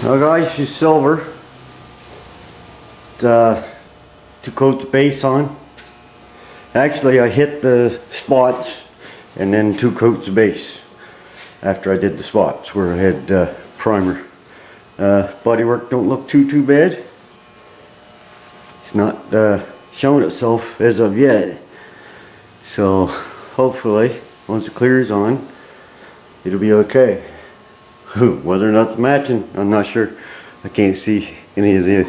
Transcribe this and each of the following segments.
Now guys, it's silver. It's 2 coats of base on. Actually, I hit the spots and then 2 coats of base after I did the spots where I had primer. Bodywork don't look too bad. It's not showing itself as of yet. So hopefully, once it clears on, it'll be okay. Whether or not it's matching, I'm not sure. I can't see any of the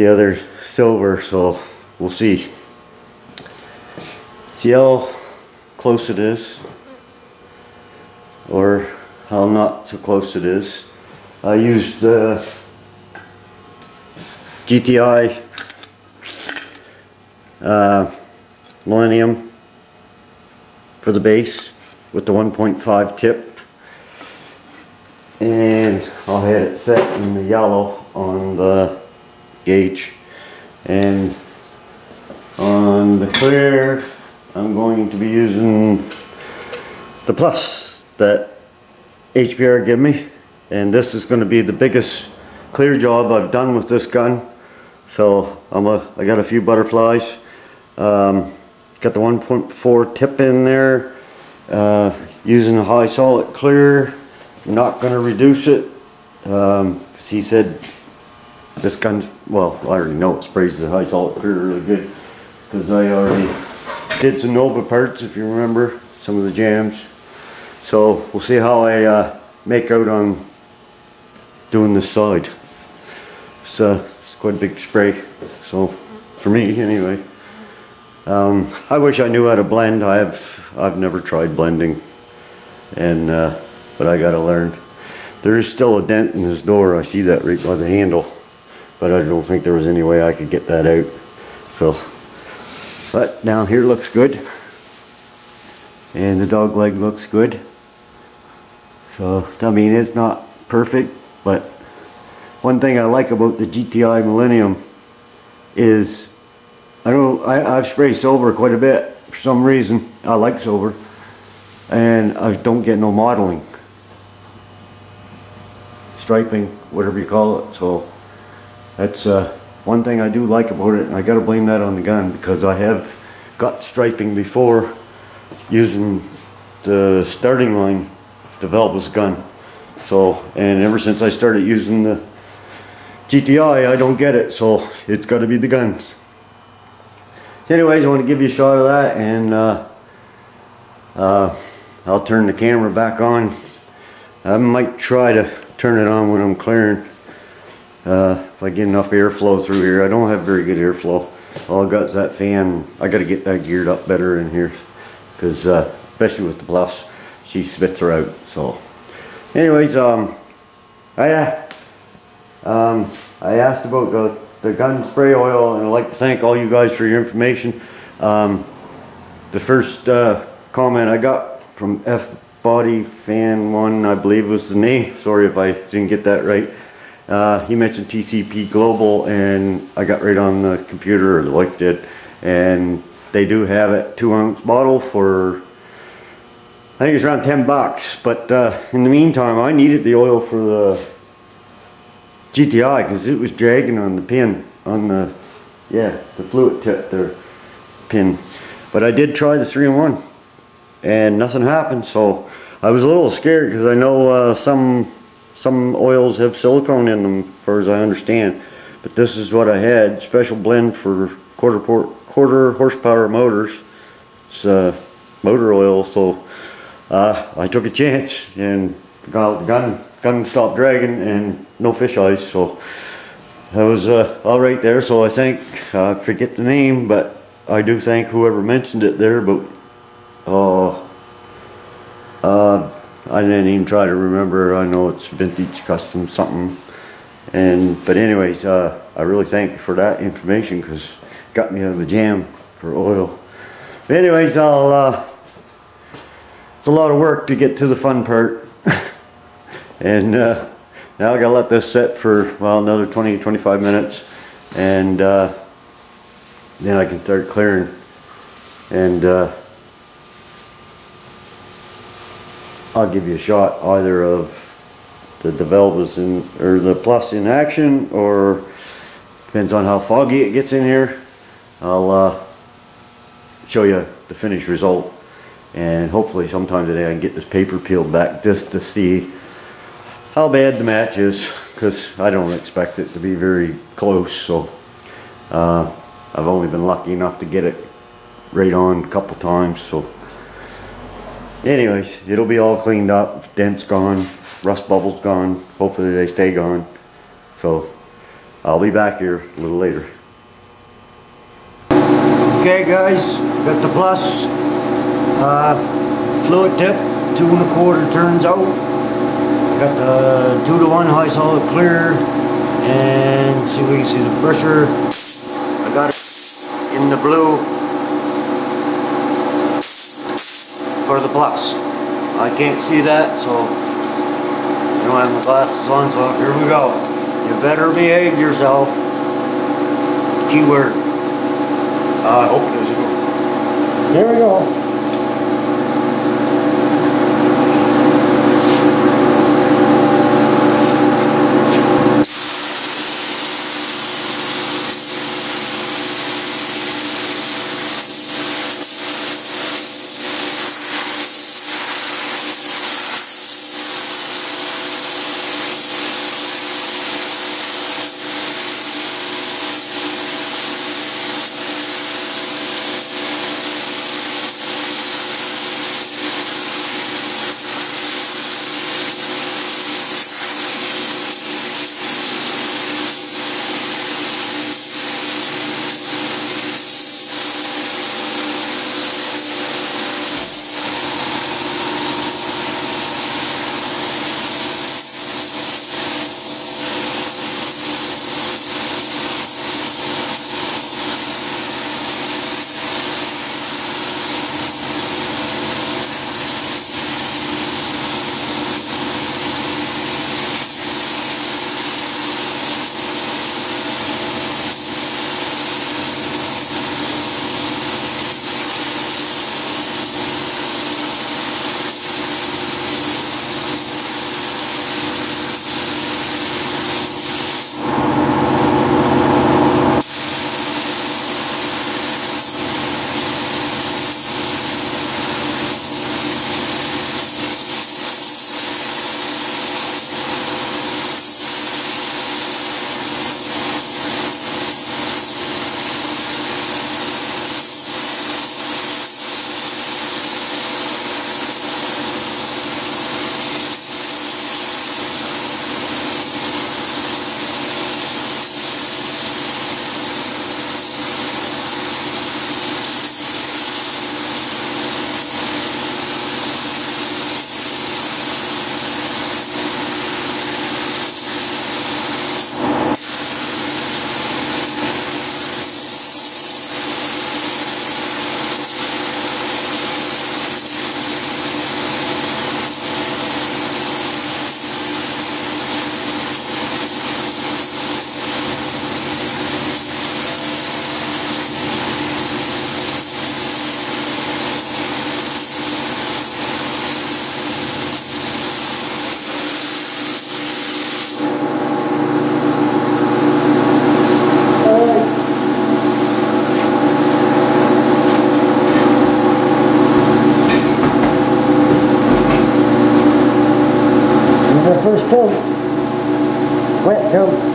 other silver, so we'll see. See how close it is, or how not so close it is. I used GTI Millennium for the base with the 1.5 tip. And I had it set in the yellow on the gauge, and on the clear I'm going to be using the plus that HPR gave me, and this is going to be the biggest clear job I've done with this gun. So I got a few butterflies. Got the 1.4 tip in there, using a high solid clear. Not going to reduce it, because he said this gun's, well, I already know it sprays the high solid clear really good, because I already did some Nova parts, if you remember, some of the jams. So we'll see how I make out on doing this side. It's quite a big spray, so for me anyway. I wish I knew how to blend. I've never tried blending, and but I gotta learn. There is still a dent in this door. I see that right by the handle, but I don't think there was any way I could get that out. So, but down here looks good, and the dog leg looks good. So I mean, it's not perfect, but one thing I like about the GTI Millennium is I've sprayed silver quite a bit for some reason. I like silver, and I don't get no modeling, striping, whatever you call it. So that's one thing I do like about it, and I gotta blame that on the gun, because I have got striping before using the starting line to develop this gun. So, and ever since I started using the GTI, I don't get it, so it's got to be the guns. Anyways, I want to give you a shot of that, and I'll turn the camera back on. I might try to turn it on when I'm clearing, if I get enough airflow through here. I don't have very good airflow. All I got is that fan. I got to get that geared up better in here, because especially with the plus, she spits her out. So anyways, I asked about the gun spray oil, and I'd like to thank all you guys for your information. The first comment I got from F Body Fan 1, I believe was the name. Sorry if I didn't get that right. He mentioned TCP Global, and I got right on the computer, or the wife did, and they do have it 2-ounce bottle for, I think it's around 10 bucks. But in the meantime, I needed the oil for the GTI, because it was dragging on the pin, on the fluid tip there, pin. But I did try the 3-in-1, and nothing happened. So I was a little scared, because I know some oils have silicone in them, as far as I understand. But this is what I had, special blend for quarter horsepower motors. It's motor oil, so I took a chance and got out the gun stopped dragging, and no fish eyes. So that was all right there. So I thank, I forget the name, but I do thank whoever mentioned it there. But I didn't even try to remember. I know it's Vintage Custom something, but anyways, I really thank you for that information, because it got me out of a jam for oil. But anyways, it's a lot of work to get to the fun part. And now I gotta let this set for, well, another 20-25 minutes, and then I can start clearing. And I'll give you a shot either of the valve is in, or the plus in action, or depends on how foggy it gets in here. I'll show you the finished result, and hopefully sometime today I can get this paper peeled back just to see how bad the match is, because I don't expect it to be very close. So I've only been lucky enough to get it right on a couple times. So anyways, it'll be all cleaned up, dents gone, rust bubbles gone, hopefully they stay gone. So I'll be back here a little later. Okay guys, got the plus fluid tip, 2 1/4 turns out. Got the 2-to-1 high solid clear, and see if we can see the pressure. I got it in the blue for the plus. I can't see that, so I don't have my glasses on, so here we go. You better behave yourself. Keyword. I hope it doesn't. There we go. First coat, wet coat.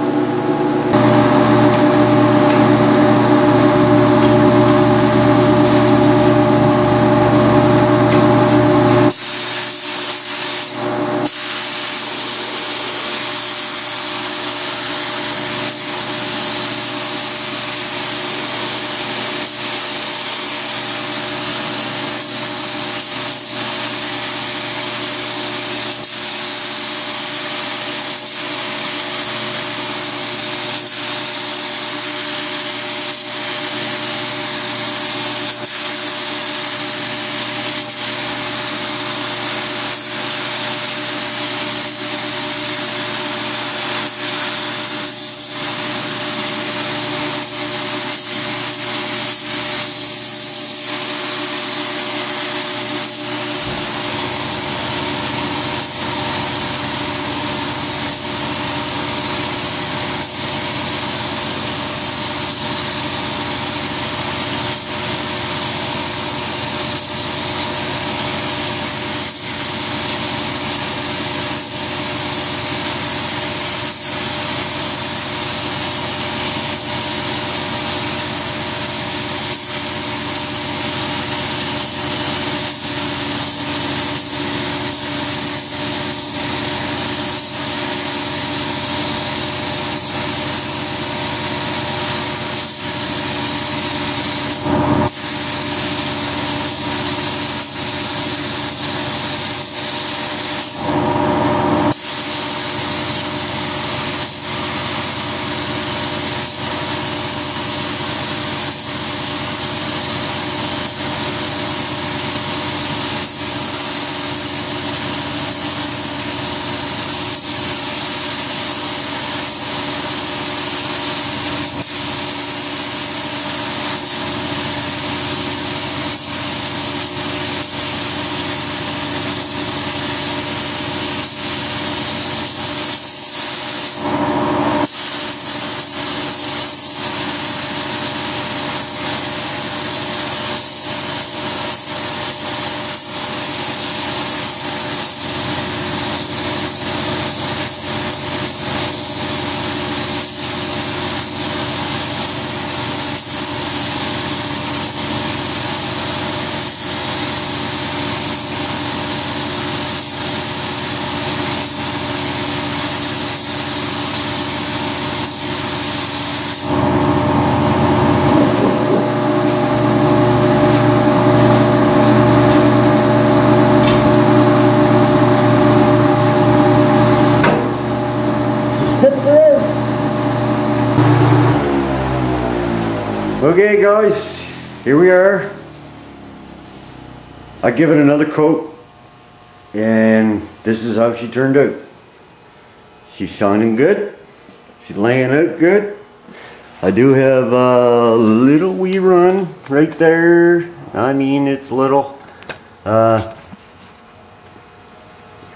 Okay guys, here we are. I give it another coat and this is how she turned out. She's shining good. She's laying out good. I do have a little wee run right there. I mean, it's little.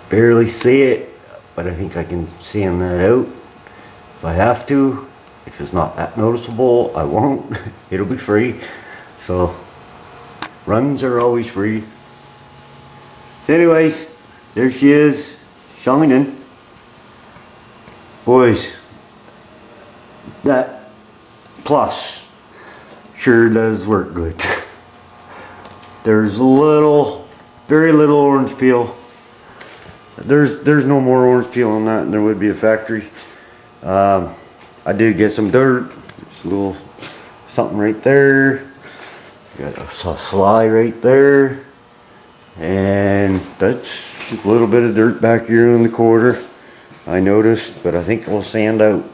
Barely see it, but I think I can sand that out if I have to. If it's not that noticeable, I won't. It'll be free. So, runs are always free. So anyways, there she is, shining. Boys, that plus sure does work good. There's very little orange peel. There's no more orange peel on that than there would be a factory. I did get some dirt. There's a little something right there. Got a fly right there. And that's a little bit of dirt back here in the quarter. I noticed, but I think it'll sand out.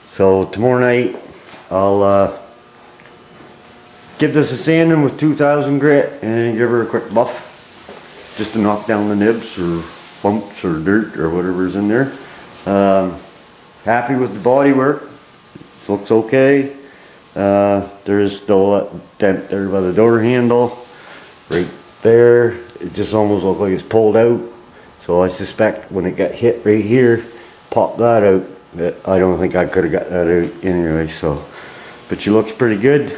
So tomorrow night I'll give this a sanding with 2000 grit and give her a quick buff just to knock down the nibs or bumps or dirt or whatever's in there. Happy with the body work. It looks okay. There is still a dent there by the door handle right there. It just almost looks like it's pulled out. So I suspect when it got hit right here, popped that out. That I don't think I could have got that out anyway. So, but she looks pretty good.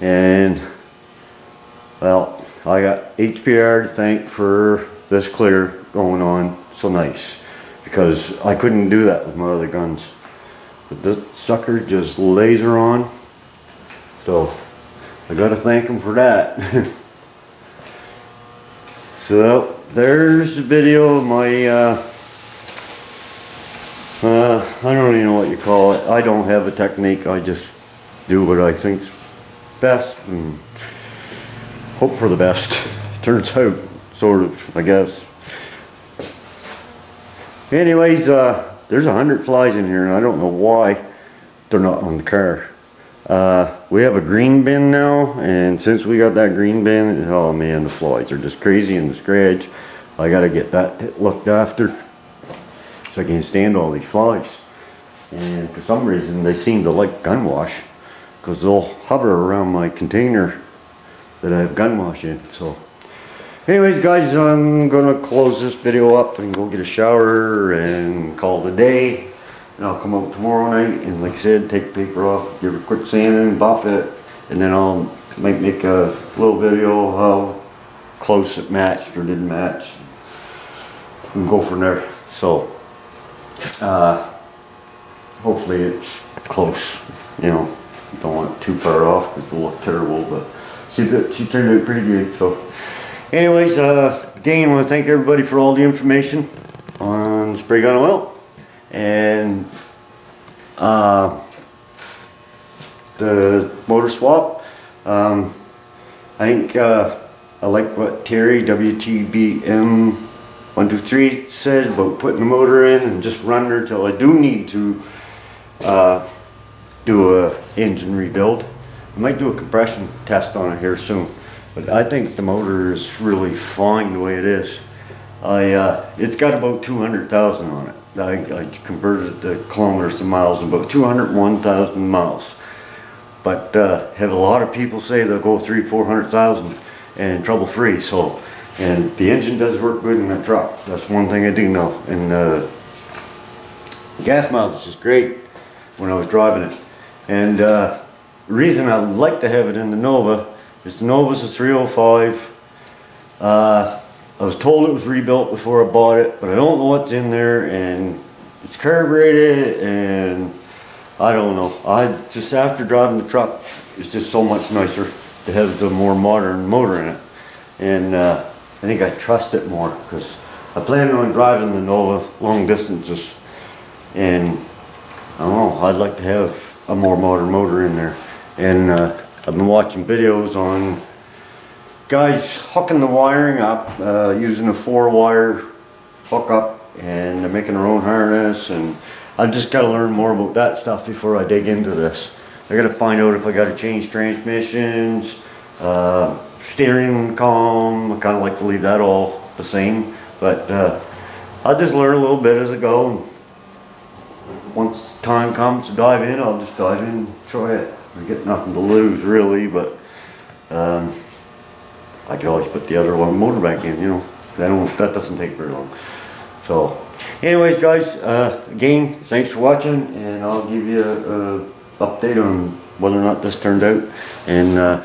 And well, I got HPR to thank for this clear going on so nice, because I couldn't do that with my other guns. But this sucker just laser on. So I gotta thank him for that. So there's a video of my I don't even know what you call it. I don't have a technique. I just do what I think's best and hope for the best. Turns out, sort of, I guess. Anyways, there's 100 flies in here and I don't know why they're not on the car. We have a green bin now, and since we got that green bin, oh man, the flies are just crazy in the scratch. I gotta get that looked after, so I can stand all these flies. And for some reason they seem to like gun wash, because they'll hover around my container that I have gun wash in. So anyways guys, I'm gonna close this video up and go get a shower and call it a day. And I'll come out tomorrow night and, like I said, take the paper off, give it a quick sanding, buff it, and then I'll might make a little video how close it matched or didn't match and go from there. So hopefully it's close, you know, don't want it too far off because it'll look terrible, but she turned out pretty good. So anyways, again, I want to thank everybody for all the information on spray gun oil and the motor swap. I think I like what Terry WTBM 123 said about putting the motor in and just running her till I do need to do a engine rebuild. I might do a compression test on it here soon, but I think the motor is really fine the way it is. It's got about 200,000 on it. I converted the kilometers to miles, about 201,000 miles. But have a lot of people say they'll go 300,000-400,000 and trouble free. So, and the engine does work good in that truck. That's one thing I do know. And gas mileage is great when I was driving it. And the reason I like to have it in the Nova is the Nova's a 305. I was told it was rebuilt before I bought it, but I don't know what's in there, and it's carbureted, and I don't know. I just, after driving the truck, it's just so much nicer to have the more modern motor in it. And I think I trust it more, because I plan on driving the Nova long distances, and I don't know, I'd like to have a more modern motor in there. And I've been watching videos on guys hooking the wiring up using a 4-wire hookup, and they're making their own harness, and I've just got to learn more about that stuff before I dig into this. I gotta find out if I gotta change transmissions, steering column. I kind of like to leave that all the same, but I'll just learn a little bit as I go. And once time comes to dive in, I'll just dive in and try it. I get nothing to lose really, but I can always put the other one motor back in, you know. That doesn't take very long. So anyways guys, again, thanks for watching, and I'll give you a update on whether or not this turned out, and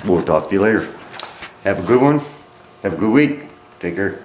we'll talk to you later. Have a good one. Have a good week. Take care.